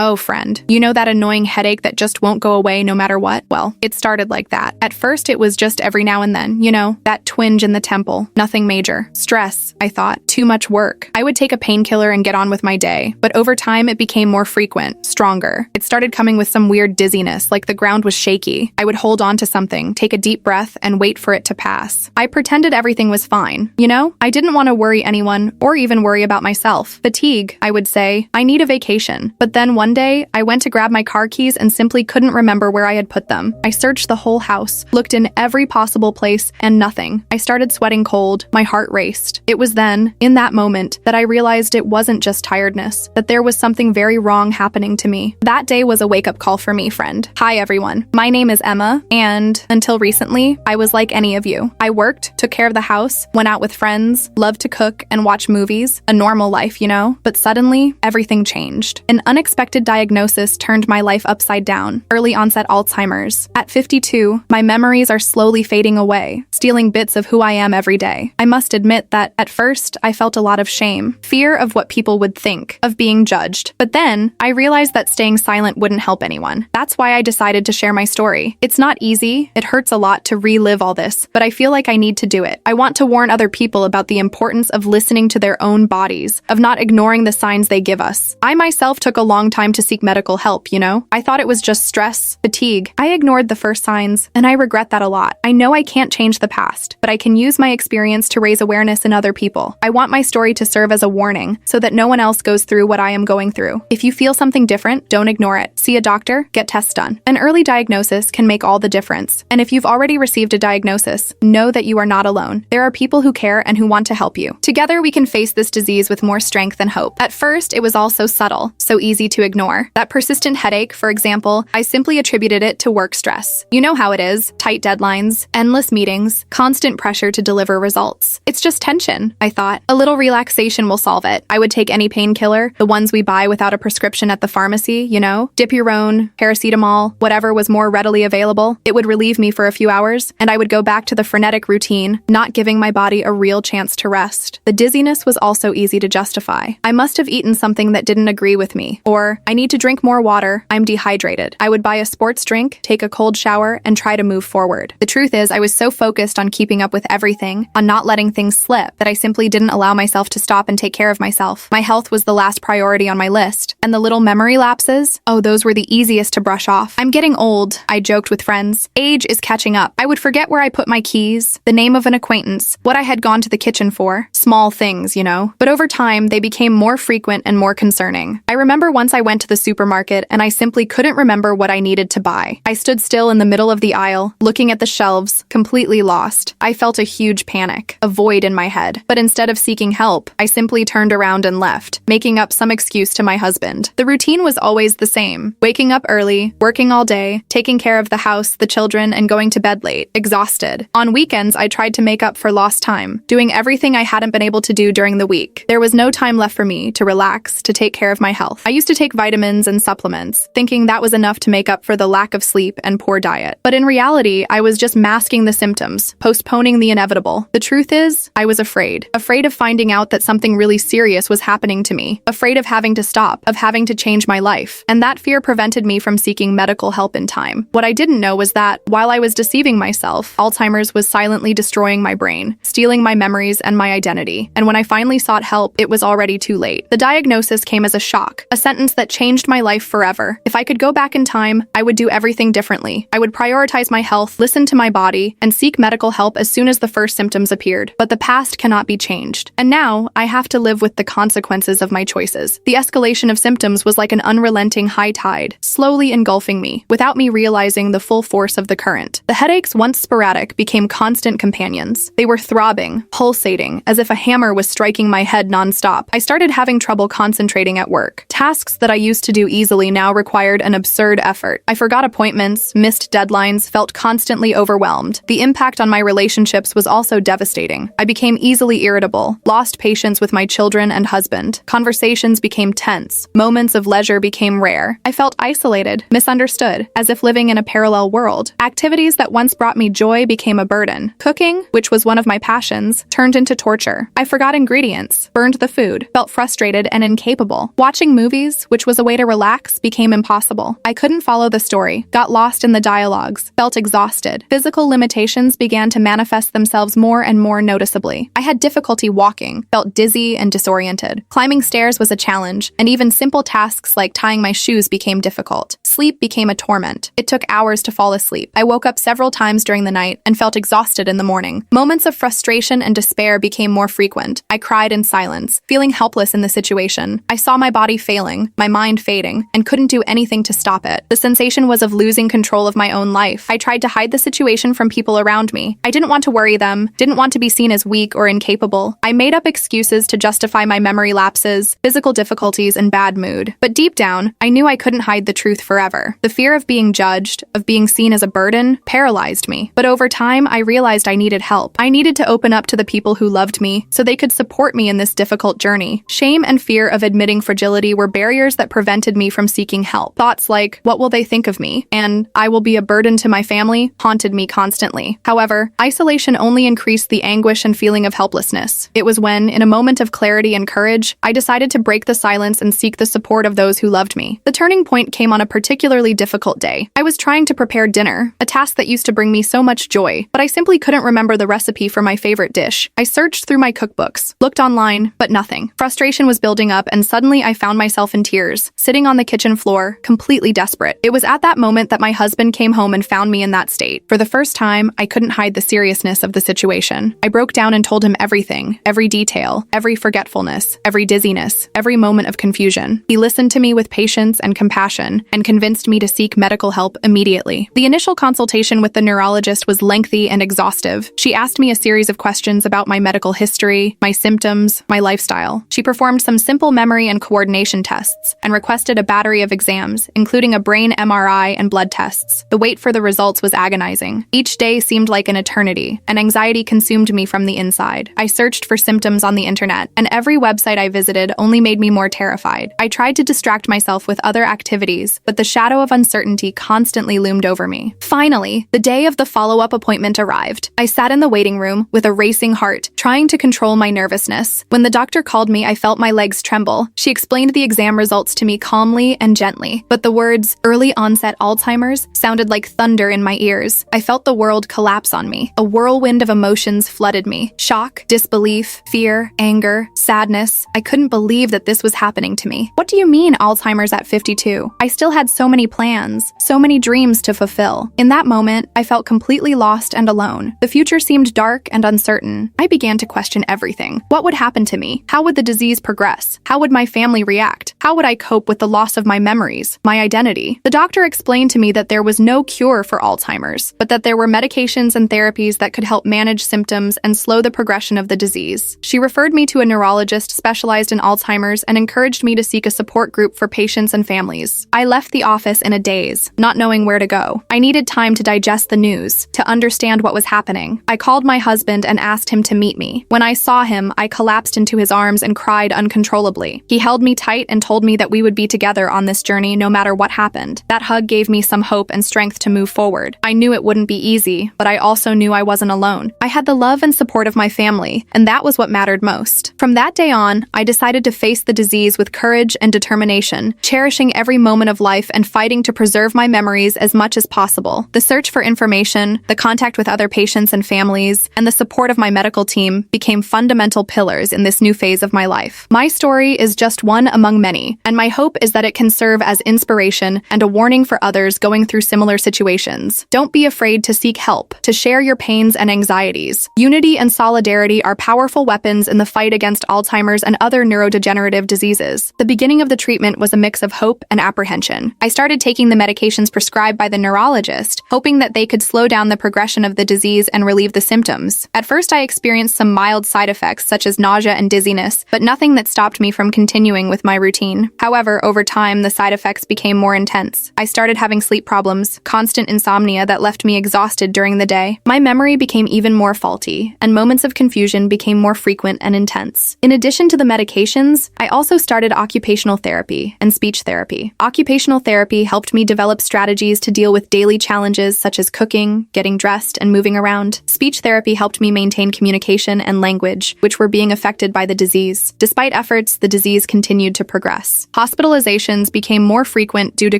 Oh, friend, you know that annoying headache that just won't go away no matter what? Well, it started like that. At first, it was just every now and then, that twinge in the temple. Nothing major. Stress, I thought. Too much work. I would take a painkiller and get on with my day. But over time, it became more frequent, stronger. It started coming with some weird dizziness, like the ground was shaky. I would hold on to something, take a deep breath, and wait for it to pass. I pretended everything was fine. I didn't want to worry anyone or even worry about myself. Fatigue, I would say. I need a vacation. But then one day, I went to grab my car keys and simply couldn't remember where I had put them. I searched the whole house, looked in every possible place, and nothing. I started sweating cold. My heart raced. It was then, in that moment, that I realized it wasn't just tiredness, that there was something very wrong happening to me. That day was a wake-up call for me, friend. Hi, everyone. My name is Emma, and until recently, I was like any of you. I worked, took care of the house, went out with friends, loved to cook and watch movies, a normal life, But suddenly, everything changed. An unexpected diagnosis turned my life upside down. Early-onset Alzheimer's. At 52, my memories are slowly fading away, stealing bits of who I am every day. I must admit that, at first, I felt a lot of shame, fear of what people would think, of being judged. But then, I realized that staying silent wouldn't help anyone. That's why I decided to share my story. It's not easy, it hurts a lot to relive all this, but I feel like I need to do it. I want to warn other people about the importance of listening to their own bodies, of not ignoring the signs they give us. I myself took a long time to seek medical help, I thought it was just stress, fatigue. I ignored the first signs, and I regret that a lot. I know I can't change the past, but I can use my experience to raise awareness in other people. I want my story to serve as a warning, so that no one else goes through what I am going through. If you feel something different, don't ignore it. See a doctor, get tests done. An early diagnosis can make all the difference. And if you've already received a diagnosis, know that you are not alone. There are people who care and who want to help you. Together, we can face this disease with more strength and hope. At first, it was all so subtle, so easy to ignore. That persistent headache, for example, I simply attributed it to work stress. You know how it is. Tight deadlines, endless meetings, constant pressure to deliver results. It's just tension, I thought. A little relaxation will solve it. I would take any painkiller, the ones we buy without a prescription at the pharmacy, Dipirone, paracetamol, whatever was more readily available. It would relieve me for a few hours, and I would go back to the frenetic routine, not giving my body a real chance to rest. The dizziness was also easy to justify. I must have eaten something that didn't agree with me. Or, I need to drink more water, I'm dehydrated. I would buy a sports drink, take a cold shower, and try to move forward. The truth is, I was so focused on keeping up with everything, on not letting things slip, that I simply didn't allow myself to stop and take care of myself. My health was the last priority on my list. And the little memory lapses? Oh, those were the easiest to brush off. I'm getting old, I joked with friends. Age is catching up. I would forget where I put my keys, the name of an acquaintance, what I had gone to the kitchen for. Small things, But over time, they became more frequent and more concerning. I remember once I went to the supermarket and I simply couldn't remember what I needed to buy. I stood still in the middle of the aisle, looking at the shelves, completely lost. I felt a huge panic, a void in my head. But instead of seeking help, I simply turned around and left, making up some excuse to my husband. The routine was always the same. Waking up early, working all day, taking care of the house, the children, and going to bed late, exhausted. On weekends, I tried to make up for lost time, doing everything I hadn't been able to do during the week. There was no time left for me to relax, to take care of my health. I used to take vitamins and supplements, thinking that was enough to make up for the lack of sleep and poor diet. But in reality, I was just masking the symptoms, postponing the inevitable. The truth is, I was afraid of finding out that something really serious was happening to me, afraid of having to stop, of having to change my life. And that fear prevented me from seeking medical help in time. What I didn't know was that, while I was deceiving myself, Alzheimer's was silently destroying my brain, stealing my memories and my identity. And when I finally sought help, it was already too late. The diagnosis came as a shock, a sentence that changed my life forever. If I could go back in time, I would do everything differently. I would prioritize my health, listen to my body, and seek medical help as soon as the first symptoms appeared. But the past cannot be changed. And now, I have to live with the consequences of my choices. The escalation of symptoms was like an unrelenting high tide, slowly engulfing me, without me realizing the full force of the current. The headaches, once sporadic, became constant companions. They were throbbing, pulsating, as if a hammer was striking my head nonstop. I started having trouble concentrating at work. Tasks that I used to do easily now required an absurd effort. I forgot appointments, missed deadlines, felt constantly overwhelmed. The impact on my relationships was also devastating. I became easily irritable, lost patience with my children and husband. Conversations became tense. Moments of leisure became rare. I felt isolated, misunderstood, as if living in a parallel world. Activities that once brought me joy became a burden. Cooking, which was one of my passions, turned into torture. I forgot ingredients, burned the food, felt frustrated and incapable. Watching movies movies, which was a way to relax, became impossible. I couldn't follow the story, got lost in the dialogues, felt exhausted. Physical limitations began to manifest themselves more and more noticeably. I had difficulty walking, felt dizzy and disoriented. Climbing stairs was a challenge, and even simple tasks like tying my shoes became difficult. Sleep became a torment. It took hours to fall asleep. I woke up several times during the night and felt exhausted in the morning. Moments of frustration and despair became more frequent. I cried in silence, feeling helpless in the situation. I saw my body failing, my mind fading, and couldn't do anything to stop it. The sensation was of losing control of my own life. I tried to hide the situation from people around me. I didn't want to worry them, didn't want to be seen as weak or incapable. I made up excuses to justify my memory lapses, physical difficulties, and bad mood. But deep down, I knew I couldn't hide the truth forever. The fear of being judged, of being seen as a burden, paralyzed me. But over time, I realized I needed help. I needed to open up to the people who loved me so they could support me in this difficult journey. Shame and fear of admitting fragility were barriers that prevented me from seeking help. Thoughts like, what will they think of me? And I will be a burden to my family haunted me constantly. However, isolation only increased the anguish and feeling of helplessness. It was when, in a moment of clarity and courage, I decided to break the silence and seek the support of those who loved me. The turning point came on a particularly difficult day. I was trying to prepare dinner, a task that used to bring me so much joy, but I simply couldn't remember the recipe for my favorite dish. I searched through my cookbooks, looked online, but nothing. Frustration was building up, and suddenly I found myself in tears, sitting on the kitchen floor, completely desperate. It was at that moment that my husband came home and found me in that state. For the first time, I couldn't hide the seriousness of the situation. I broke down and told him everything, every detail, every forgetfulness, every dizziness, every moment of confusion. He listened to me with patience and compassion and convinced me to seek medical help immediately. The initial consultation with the neurologist was lengthy and exhaustive. She asked me a series of questions about my medical history, my symptoms, my lifestyle. She performed some simple memory and coordination tests and requested a battery of exams, including a brain MRI and blood tests. The wait for the results was agonizing. Each day seemed like an eternity, and anxiety consumed me from the inside. I searched for symptoms on the internet, and every website I visited only made me more terrified. I tried to distract myself with other activities, but the shadow of uncertainty constantly loomed over me. Finally, the day of the follow-up appointment arrived. I sat in the waiting room with a racing heart, trying to control my nervousness. When the doctor called me, I felt my legs tremble. She explained the exam results to me calmly and gently, but the words early-onset Alzheimer's sounded like thunder in my ears. I felt the world collapse on me. A whirlwind of emotions flooded me. Shock, disbelief, fear, anger, sadness. I couldn't believe that this was happening to me. What do you mean Alzheimer's at 52? I still had so many plans, so many dreams to fulfill. In that moment, I felt completely lost and alone. The future seemed dark and uncertain. I began to question everything. What would happen to me? How would the disease progress? How would my family react? How would I cope with the loss of my memories, my identity? The doctor explained to me that there was no cure for Alzheimer's, but that there were medications and therapies that could help manage symptoms and slow the progression of the disease. She referred me to a neurologist specialized in Alzheimer's and encouraged me to seek a support group for patients and families. I left the office in a daze, not knowing where to go. I needed time to digest the news, to understand what was happening. I called my husband and asked him to meet me. When I saw him, I collapsed into his arms and cried uncontrollably. He held me tight and told me that we would be together on this journey no matter what happened. That hug gave me some hope and strength to move forward. I knew it wouldn't be easy, but I also knew I wasn't alone. I had the love and support of my family, and that was what mattered most. From that day on, I decided to face the disease with courage and determination, cherishing every moment of life and fighting to preserve my memories as much as possible. The search for information, the contact with other patients and families, and the support of my medical team became fundamental pillars in this new phase of my life. My story is just one among many, and my hope is that it can serve as inspiration and a warning for others going through similar situations. Don't be afraid to seek help, to share your pains and anxieties. Unity and solidarity are powerful weapons in the fight against Alzheimer's and other neurodegenerative diseases. The beginning of the treatment was a mix of hope and apprehension. I started taking the medications prescribed by the neurologist, hoping that they could slow down the progression of the disease and relieve the symptoms. At first, I experienced some mild side effects such as nausea and dizziness, but nothing that stopped me from continuing with my routine. However, over time, the side effects became more intense. I started having sleep problems, constant insomnia that left me exhausted during the day. My memory became even more faulty, and moments of confusion became more frequent and intense. In addition to the medications, I also started occupational therapy and speech therapy. Occupational therapy helped me develop strategies to deal with daily challenges such as cooking, getting dressed, and moving around. Speech therapy helped me maintain communication and language, which were being affected by the disease. Despite efforts, the disease continued to progress. progress. Hospitalizations became more frequent due to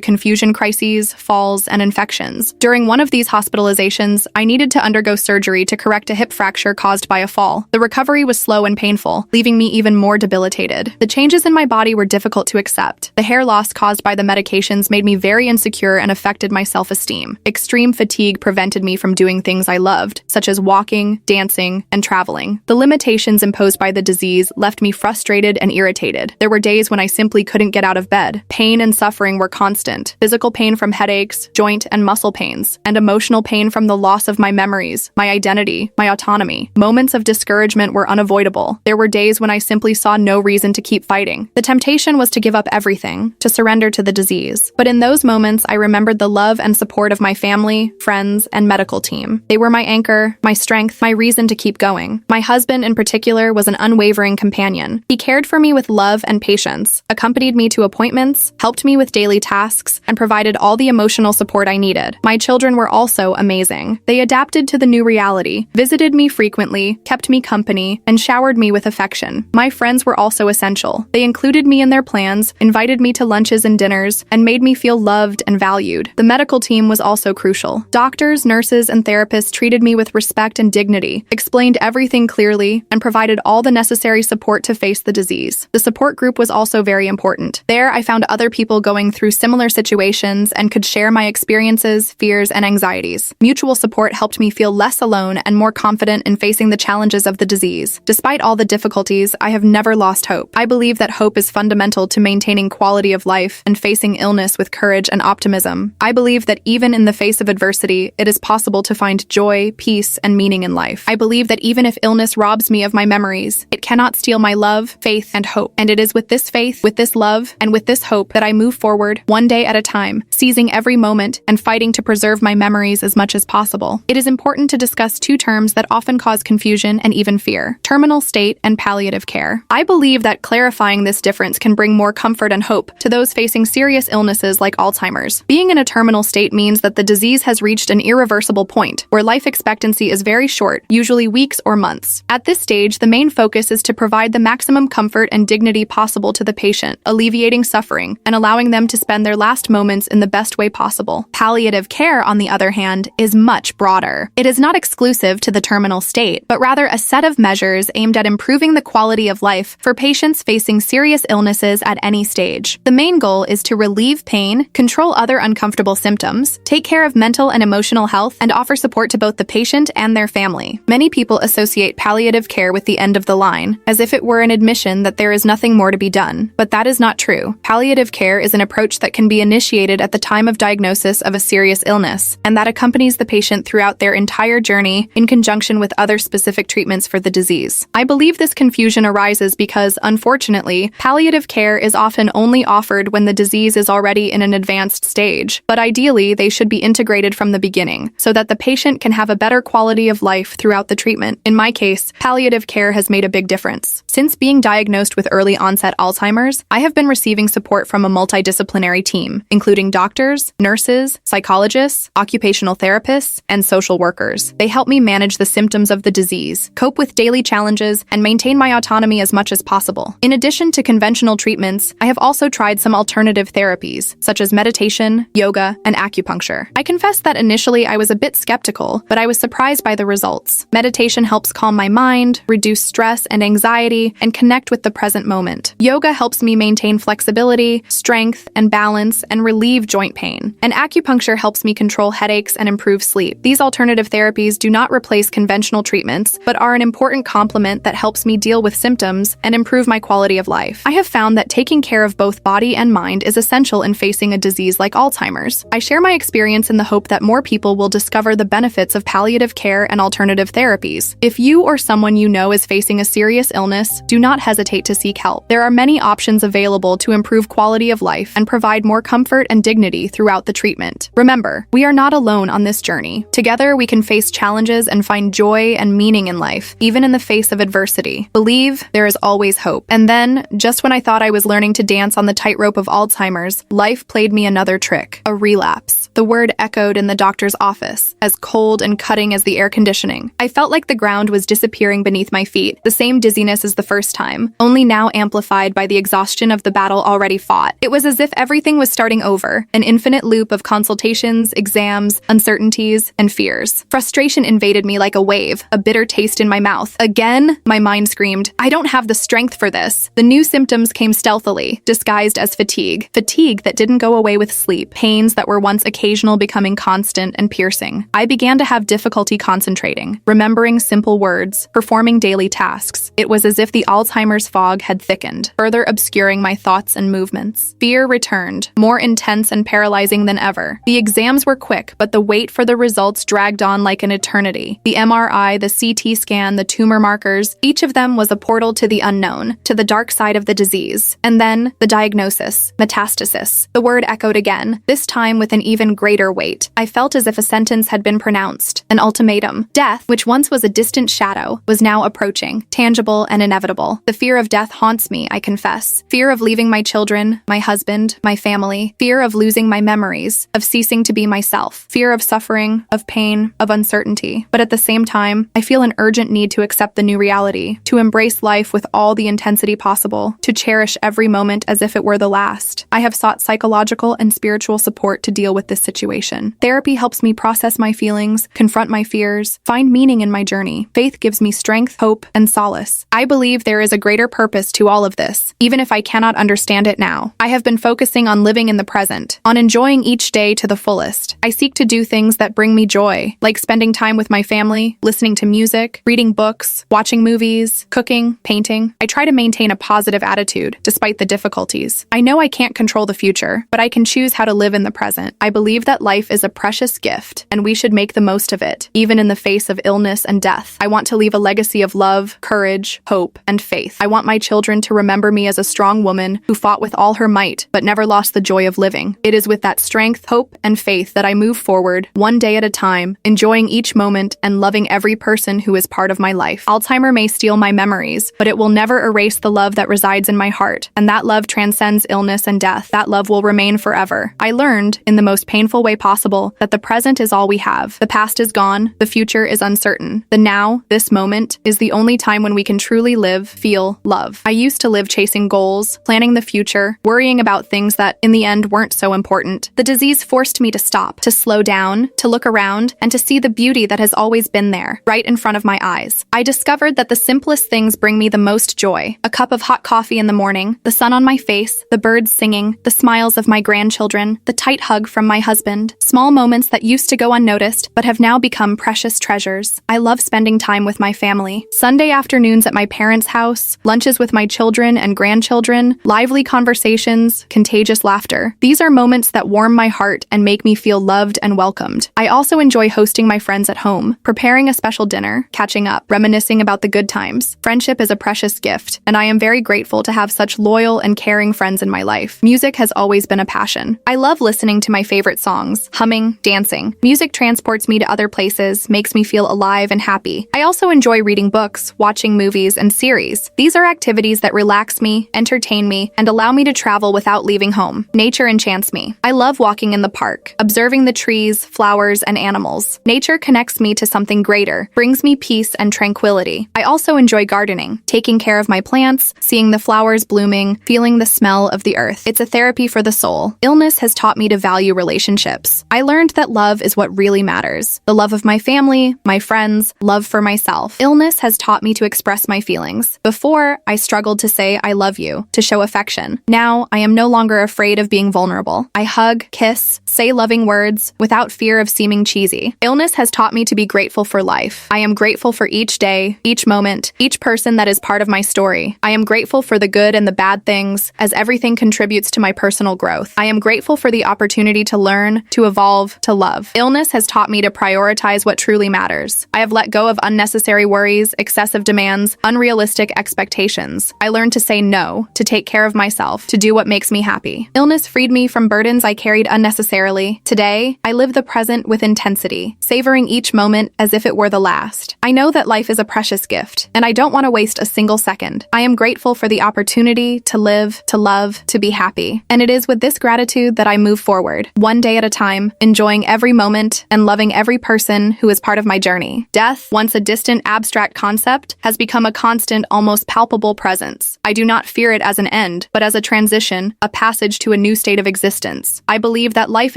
confusion crises, falls, and infections. During one of these hospitalizations, I needed to undergo surgery to correct a hip fracture caused by a fall. The recovery was slow and painful, leaving me even more debilitated. The changes in my body were difficult to accept. The hair loss caused by the medications made me very insecure and affected my self-esteem. Extreme fatigue prevented me from doing things I loved, such as walking, dancing, and traveling. The limitations imposed by the disease left me frustrated and irritated. There were days when I simply couldn't get out of bed. Pain and suffering were constant. Physical pain from headaches, joint and muscle pains, and emotional pain from the loss of my memories, my identity, my autonomy. Moments of discouragement were unavoidable. There were days when I simply saw no reason to keep fighting. The temptation was to give up everything, to surrender to the disease. But in those moments, I remembered the love and support of my family, friends, and medical team. They were my anchor, my strength, my reason to keep going. My husband, in particular, was an unwavering companion. He cared for me with love and patience, accompanied me to appointments, helped me with daily tasks, and provided all the emotional support I needed. My children were also amazing. They adapted to the new reality, visited me frequently, kept me company, and showered me with affection. My friends were also essential. They included me in their plans, invited me to lunches and dinners, and made me feel loved and valued. The medical team was also crucial. Doctors, nurses, and therapists treated me with respect and dignity, explained everything clearly, and provided all the necessary support to face the disease. The support group was also very important. There, I found other people going through similar situations and could share my experiences, fears, and anxieties. Mutual support helped me feel less alone and more confident in facing the challenges of the disease. Despite all the difficulties, I have never lost hope. I believe that hope is fundamental to maintaining quality of life and facing illness with courage and optimism. I believe that even in the face of adversity, it is possible to find joy, peace, and meaning in life. I believe that even if illness robs me of my memories, it cannot steal my love, faith, and hope. And it is with this faith, with this love, and with this hope that I move forward, one day at a time, seizing every moment and fighting to preserve my memories as much as possible. It is important to discuss two terms that often cause confusion and even fear: terminal state and palliative care. I believe that clarifying this difference can bring more comfort and hope to those facing serious illnesses like Alzheimer's. Being in a terminal state means that the disease has reached an irreversible point where life expectancy is very short, usually weeks or months. At this stage, the main focus is to provide the maximum comfort and dignity possible to the patient, alleviating suffering and allowing them to spend their last moments in the best way possible. Palliative care, on the other hand, is much broader. It is not exclusive to the terminal state, but rather a set of measures aimed at improving the quality of life for patients facing serious illnesses at any stage. The main goal is to relieve pain, control other uncomfortable symptoms, take care of mental and emotional health, and offer support to both the patient and their family. Many people associate palliative care with the end of the line, as if it were an admission that there is nothing more to be done. But that is not true. Palliative care is an approach that can be initiated at the time of diagnosis of a serious illness, and that accompanies the patient throughout their entire journey in conjunction with other specific treatments for the disease. I believe this confusion arises because, unfortunately, palliative care is often only offered when the disease is already in an advanced stage, but ideally they should be integrated from the beginning, so that the patient can have a better quality of life throughout the treatment. In my case, palliative care has made a big difference. Since being diagnosed with early-onset Alzheimer's, I have been receiving support from a multidisciplinary team, including doctors, nurses, psychologists, occupational therapists, and social workers. They help me manage the symptoms of the disease, cope with daily challenges, and maintain my autonomy as much as possible. In addition to conventional treatments, I have also tried some alternative therapies, such as meditation, yoga, and acupuncture. I confess that initially I was a bit skeptical, but I was surprised by the results. Meditation helps calm my mind, reduce stress and anxiety, and connect with the present moment. Yoga helps me maintain flexibility, strength, and balance, and relieve joint pain. And acupuncture helps me control headaches and improve sleep. These alternative therapies do not replace conventional treatments, but are an important complement that helps me deal with symptoms and improve my quality of life. I have found that taking care of both body and mind is essential in facing a disease like Alzheimer's. I share my experience in the hope that more people will discover the benefits of palliative care and alternative therapies. If you or someone you know is facing a serious illness, do not hesitate to seek help. There are many options available to improve quality of life and provide more comfort and dignity throughout the treatment. Remember, we are not alone on this journey. Together, we can face challenges and find joy and meaning in life, even in the face of adversity. Believe there is always hope. And then, just when I thought I was learning to dance on the tightrope of Alzheimer's, life played me another trick: a relapse. The word echoed in the doctor's office, as cold and cutting as the air conditioning. I felt like the ground was disappearing beneath my feet, the same dizziness as the first time, only now amplified by the exhaustion of the battle already fought. It was as if everything was starting over, an infinite loop of consultations, exams, uncertainties, and fears. Frustration invaded me like a wave, a bitter taste in my mouth. Again, my mind screamed, I don't have the strength for this. The new symptoms came stealthily, disguised as fatigue. Fatigue that didn't go away with sleep, pains that were once occasional becoming constant and piercing. I began to have difficulty concentrating, remembering simple words, performing daily tasks. It was as if the Alzheimer's fog had thickened, further obscuring my thoughts and movements. Fear returned, more intense and paralyzing than ever. The exams were quick, but the wait for the results dragged on like an eternity. The MRI, the CT scan, the tumor markers, each of them was a portal to the unknown, to the dark side of the disease. And then, the diagnosis, metastasis. The word echoed again, this time with an even greater weight. I felt as if a sentence had been pronounced, an ultimatum. Death, which once was a distant shadow, was now approaching, tangible and inevitable. The fear of death haunts me, I confess. Fear of leaving my children, my husband, my family. Fear of losing my memories, of ceasing to be myself. Fear of suffering, of pain, of uncertainty. But at the same time, I feel an urgent need to accept the new reality, to embrace life with all the intensity possible, to cherish every moment as if it were the last. I have sought psychological and spiritual support to deal with this situation. Therapy helps me process my feelings, confront my fears, find meaning in my journey. Faith gives me strength, hope, and solace. I believe there is a greater purpose to all of this, even if I cannot understand it now. I have been focusing on living in the present, on enjoying each day to the fullest. I seek to do things that bring me joy, like spending time with my family, listening to music, reading books, watching movies, cooking, painting. I try to maintain a positive attitude, despite the difficulties. I know I can't control the future, but I can choose how to live in the present. I believe that life is a precious gift, and we should make the most of it, even in the face of illness and death. I want to leave a legacy of love, courage, hope, and faith. I want my children to remember me as a strong woman who fought with all her might, but never lost the joy of living. It is with that strength, hope, and faith that I move forward, one day at a time, enjoying each moment and loving every person who is part of my life. Alzheimer may steal my memories, but it will never erase the love that resides in my heart, and that love transcends illness and death. That love will remain forever. I learned, in the most painful way possible, that the present is all we have. The past is gone, the future is uncertain. The now, this moment, is the only time when we can truly live, feel, love. I used to live chasing goals, planning the future, worrying about things that, in the end, weren't so important. The disease forced me to stop, to slow down, to look around, and to see the beauty that has always been there, right in front of my eyes. I discovered that the simplest things bring me the most joy. A cup of hot coffee in the morning, the sun on my face, the birds singing, the smiles of my grandchildren, the tight hug from my husband. Small moments that used to go unnoticed, but have now become precious treasures. I love spending time with my family. Sunday afternoons at my parents' house, lunches with my children and grandchildren, lively conversations, contagious laughter. These are moments that warm my heart and make me feel loved and welcomed. I also enjoy hosting my friends at home, preparing a special dinner, catching up, reminiscing about the good times. Friendship is a precious gift, and I am very grateful to have such loyal and caring friends in my life. Music has always been a passion. I love listening to my favorite songs, humming, dancing. Music transports me to other places, makes me feel alive and happy. I also enjoy reading books, watching movies, and series. These are activities that relax me, entertain me, and allow me to travel without leaving home. Nature enchants me. I love walking in the park, observing the trees, flowers, and animals. Nature connects me to something greater, brings me peace and tranquility. I also enjoy gardening, taking care of my plants, seeing the flowers blooming, feeling the smell of the earth. It's a therapy for the soul. Illness has taught me to value relationships. I learned that love is what really matters. The love of my family, my friends, love for myself. Illness has taught me to express my feelings. Before, I struggled to say I love you, to show affection. Now, I am no longer afraid of being vulnerable. I hug, kiss, say loving words without fear of seeming cheesy. Illness has taught me to be grateful for life. I am grateful for each day, each moment, each person that is part of my story. I am grateful for the good and the bad things, as everything contributes to my personal growth. I am grateful for the opportunity to learn, to evolve, to love. Illness has taught me to prioritize what truly matters. I have let go of unnecessary worries, excessive demands, unrealistic expectations. I learned to say no, to take care of myself, to do what makes me happy. Illness freed me from burdens I carried unnecessarily. Today, I live the present with intensity, savoring each moment as if it were the last. I know that life is a precious gift, and I don't want to waste a single second. I am grateful for the opportunity to live, to love, to be happy. And it is with this gratitude that I move forward, one day at a time, enjoying every moment and loving every person who is part of my journey. Death, once a distant abstract concept, has become a constant, almost palpable presence. I do not fear it as an end, but as a transition, a passage to a new state of existence. I believe that life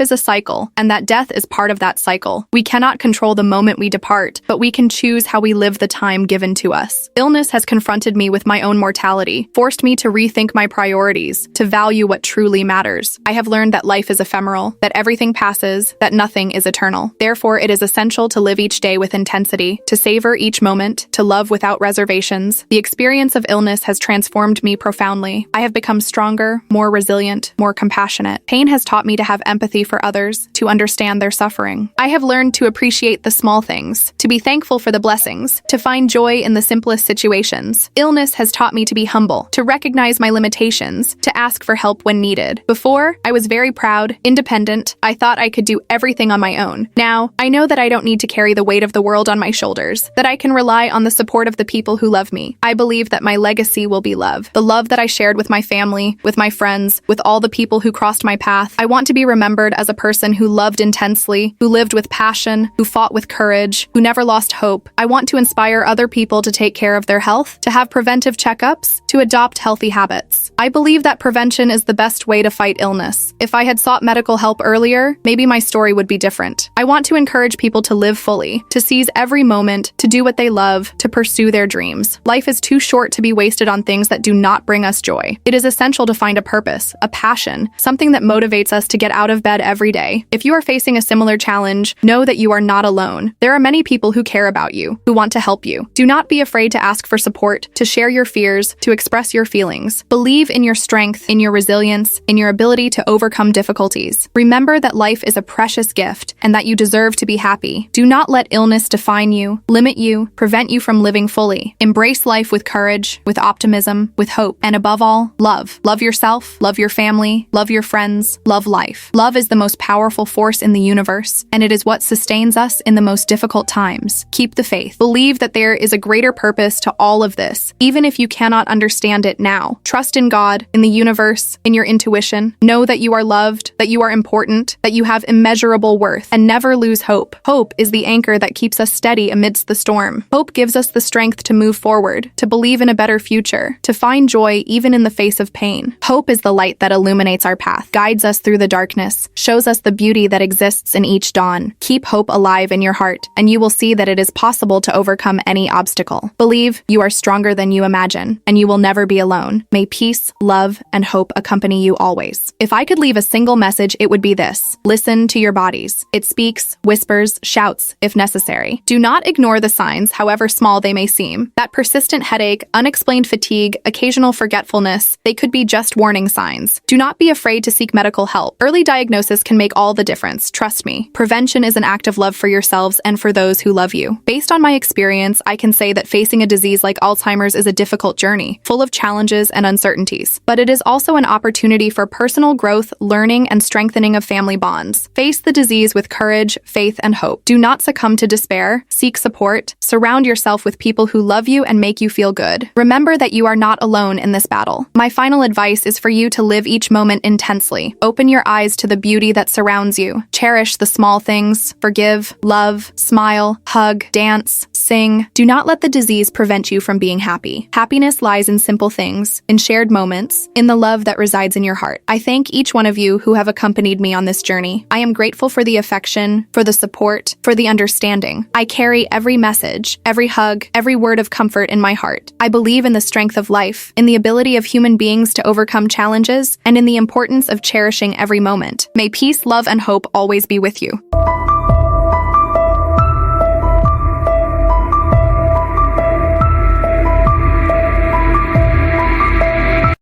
is a cycle, and that death is part of that cycle. We cannot control the moment we depart, but we can choose how we live the time given to us. Illness has confronted me with my own mortality, forced me to rethink my priorities, to value what truly matters. I have learned that life is ephemeral, that everything passes, that nothing is eternal. Therefore, it is essential to live each day with intensity, to savor each moment, to love without reservations. The experience of illness has transformed me profoundly. I have become stronger, more resilient, more compassionate. Pain has taught me to have empathy for others, to understand their suffering. I have learned to appreciate the small things, to be thankful for the blessings, to find joy in the simplest situations. Illness has taught me to be humble, to recognize my limitations, to ask for help when needed. Before, I was very proud, independent. I thought I could do everything on my own. Now, I know that I don't need to carry the weight of the world on my shoulders, that I can rely on the support of the people who love me. I believe that my legacy will be love. The love that I shared with my family, with my friends, with all the people who crossed my path. I want to be remembered as a person who loved intensely, who lived with passion, who fought with courage, who never lost hope. I want to inspire other people to take care of their health, to have preventive checkups, to adopt healthy habits. I believe that prevention is the best way to fight illness. If I had sought medical help earlier, maybe my story would be different. I want to encourage people to live fully, to seize every moment, to do what they love, to pursue their dreams. Life is too short to be wasted on things that do not bring us joy. It is essential to find a purpose, a passion, something that motivates us to get out of bed every day. If you are facing a similar challenge, know that you are not alone. There are many people who care about you, who want to help you. Do not be afraid to ask for support, to share your fears, to express your feelings. Believe in your strength, in your resilience, in your ability to overcome difficulties. Remember that life is a precious gift and that you deserve to be happy. Do not let illness define you, limit you, prevent you from living fully. Embrace life with courage, with optimism, with hope, and above all, love. Love yourself, love your family, love your friends, love life. Love is the most powerful force in the universe, and it is what sustains us in the most difficult times. Keep the faith. Believe that there is a greater purpose to all of this, even if you cannot understand it now. Trust in God, in the universe, in your intuition. Know that you are loved, that you are important, that you have immeasurable worth, and never lose hope. Hope is the anchor that keeps us steady amidst the storm. Hope gives us the strength to move forward, to believe in a better future, to find joy even in the face of pain. Hope is the light that illuminates our path, guides us through the darkness, shows us the beauty that exists in each dawn. Keep hope alive in your heart, and you will see that it is possible to overcome any obstacle. Believe you are stronger than you imagine, and you will never be alone. May peace, love, and hope accompany you always. If I could leave a single message, it would be this: listen to your bodies. It speaks, whispers, shouts, if necessary. Do not ignore the signs, however small they may seem. That persistent headache, unexplained fatigue, occasional forgetfulness, they could be just warning signs. Do not be afraid to seek medical help. Early diagnosis can make all the difference, trust me. Prevention is an act of love for yourselves and for those who love you. Based on my experience, I can say that facing a disease like Alzheimer's is a difficult journey, full of challenges and uncertainties. But it is also an opportunity for personal growth, learning, and strengthening of family bonds. Face the disease with courage, faith, and hope. Do not succumb to despair. Seek support. Surround yourself with people who love you and make you feel good. Remember that you are not alone in this battle. My final advice is for you to live each moment intensely. Open your eyes to the beauty that surrounds you. Cherish the small things. Forgive, love, smile, hug, dance, sing. Do not let the disease prevent you from being happy. Happiness lies in simple things, in shared moments, in the love that resides in your heart. I thank each one of you who have accompanied me on this journey. I am grateful for the affection, for the support, for the understanding. I carry every message, every hug, every word of comfort in my heart. I believe in the strength of life, in the ability of human beings to overcome challenges, and in the importance of cherishing every moment. May peace, love, and hope always be with you.